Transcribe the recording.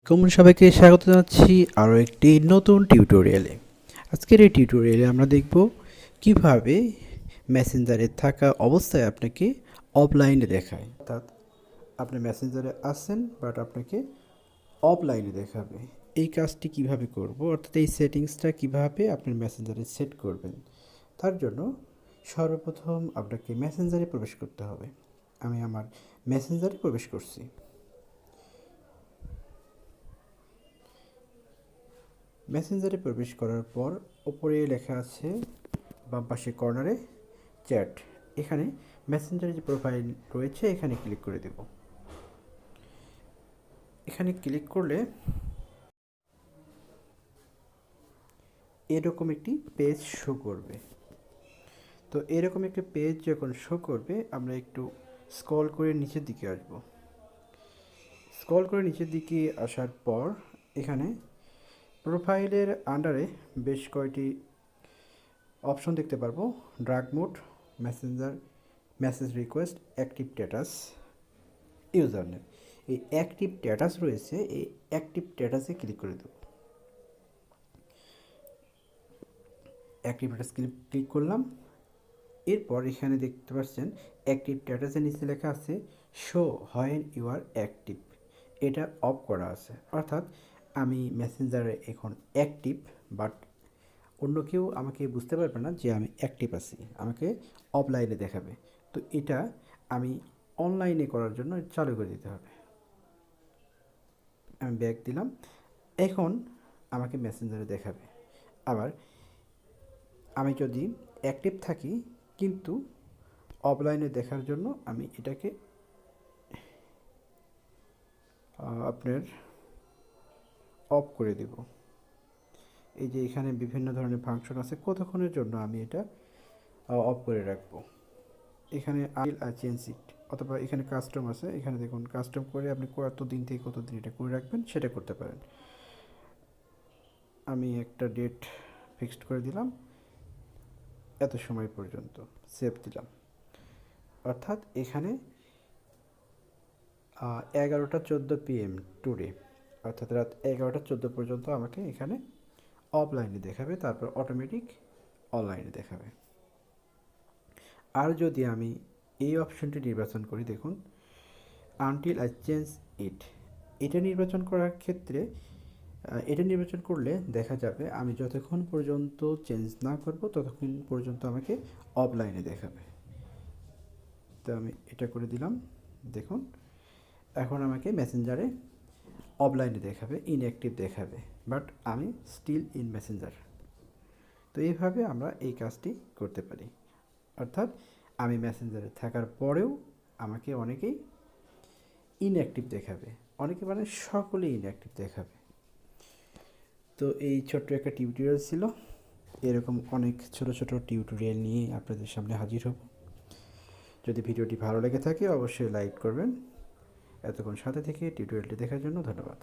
তোমরা সবাইকে স্বাগত জানাচ্ছি আরও একটি নতুন টিউটোরিয়ালে। আজকের এই টিউটোরিয়ালে আমরা দেখব কিভাবে মেসেঞ্জারে থাকা অবস্থায় আপনাকে অফলাইনে দেখায়। অর্থাৎ আপনি মেসেঞ্জারে আসেন বাট আপনাকে অফলাইনে দেখাবে। এই কাজটি কিভাবে করব, অর্থাৎ এই সেটিংসটা কিভাবে আপনার মেসেঞ্জারে সেট করবেন, তার জন্য সর্বপ্রথম আপনাকে মেসেঞ্জারে প্রবেশ করতে হবে। আমি আমার মেসেঞ্জারে প্রবেশ করছি। মেসেঞ্জারে প্রবেশ করার পর ওপরে লেখা আছে বাম পাশে কর্নারে চ্যাট। এখানে মেসেঞ্জারে যে প্রোফাইল রয়েছে এখানে ক্লিক করে দেব। এখানে ক্লিক করলে এরকম একটি পেজ শো করবে। তো এরকম একটি পেজ যখন শো করবে আমরা একটু স্ক্রল করে নিচের দিকে আসব। স্ক্রল করে নিচের দিকে আসার পর এখানে প্রোফাইলের আন্ডারে বেশ কয়েকটি অপশন দেখতে পারবো। Drug mode, Messenger, message request, active status, user name. এই অ্যাক্টিভ স্ট্যাটাস রয়েছে, এই অ্যাক্টিভ স্ট্যাটাসে ক্লিক করে দেব। অ্যাক্টিভ স্ট্যাটাস ক্লিক করলাম। এরপর এখানে দেখতে পাচ্ছেন অ্যাক্টিভ স্ট্যাটাসের নিচে লেখা আছে show when you are active. এটা অফ করা আছে, অর্থাৎ আমি মেসেঞ্জারে এখন অ্যাক্টিভ, বাট অন্য কেউ আমাকে বুঝতে পারবে না যে আমি অ্যাক্টিভ আছি, আমাকে অফলাইনে দেখাবে। তো এটা আমি অনলাইনে করার জন্য চালু করে দিতে হবে। আমি ব্যাক দিলাম। এখন আমাকে মেসেঞ্জারে দেখাবে। আবার আমি যদি অ্যাক্টিভ থাকি কিন্তু অফলাইনে দেখার জন্য আমি এটাকে আপনার অফ করে দেব। এই যে এখানে বিভিন্ন ধরনের ফাংশন আছে, কতক্ষণের জন্য আমি এটা অফ করে রাখবো। এখানে আইল চেঞ্জ ইট, অথবা এখানে কাস্টম আছে, এখানে দেখুন কাস্টম করে আপনি কত দিন থেকে কত দিন এটা করে রাখবেন সেটা করতে পারেন। আমি একটা ডেট ফিক্সড করে দিলাম, এত সময় পর্যন্ত সেভ দিলাম। অর্থাৎ এখানে 11টা 14 PM টুডে, অর্থাৎ রাত 11টা 14 পর্যন্ত আমাকে এখানে অফলাইনে দেখাবে, তারপর অটোমেটিক অনলাইনে দেখাবে। আর যদি আমি এই অপশনটি নির্বাচন করি, দেখুন আনটিল আই চেঞ্জ ইট, এটা নির্বাচন করার ক্ষেত্রে এটা নির্বাচন করলে দেখা যাবে আমি যতক্ষণ পর্যন্ত চেঞ্জ না করব ততক্ষণ পর্যন্ত আমাকে অফলাইনে দেখাবে। তো আমি এটা করে দিলাম। দেখুন এখন আমাকে মেসেঞ্জারে অফলাইনে দেখাবে, ইনঅ্যাক্টিভ দেখাবে, বাট আমি স্টিল ইন মেসেঞ্জার। তো এইভাবে আমরা এই কাজটি করতে পারি। অর্থাৎ আমি মেসেঞ্জারে থাকার পরেও আমাকে অনেকেই ইনঅ্যাক্টিভ দেখাবে, অনেকে মানে সকলেই ইনঅ্যাক্টিভ দেখাবে। তো এই ছোট্ট একটা টিউটোরিয়াল ছিল। এরকম অনেক ছোট ছোট টিউটোরিয়াল নিয়ে আপনাদের সামনে হাজির হব। যদি ভিডিওটি ভালো লেগে থাকে অবশ্যই লাইক করবেন। এতক্ষণ সাথে থেকে টিউটোরিয়ালটি দেখার জন্য ধন্যবাদ।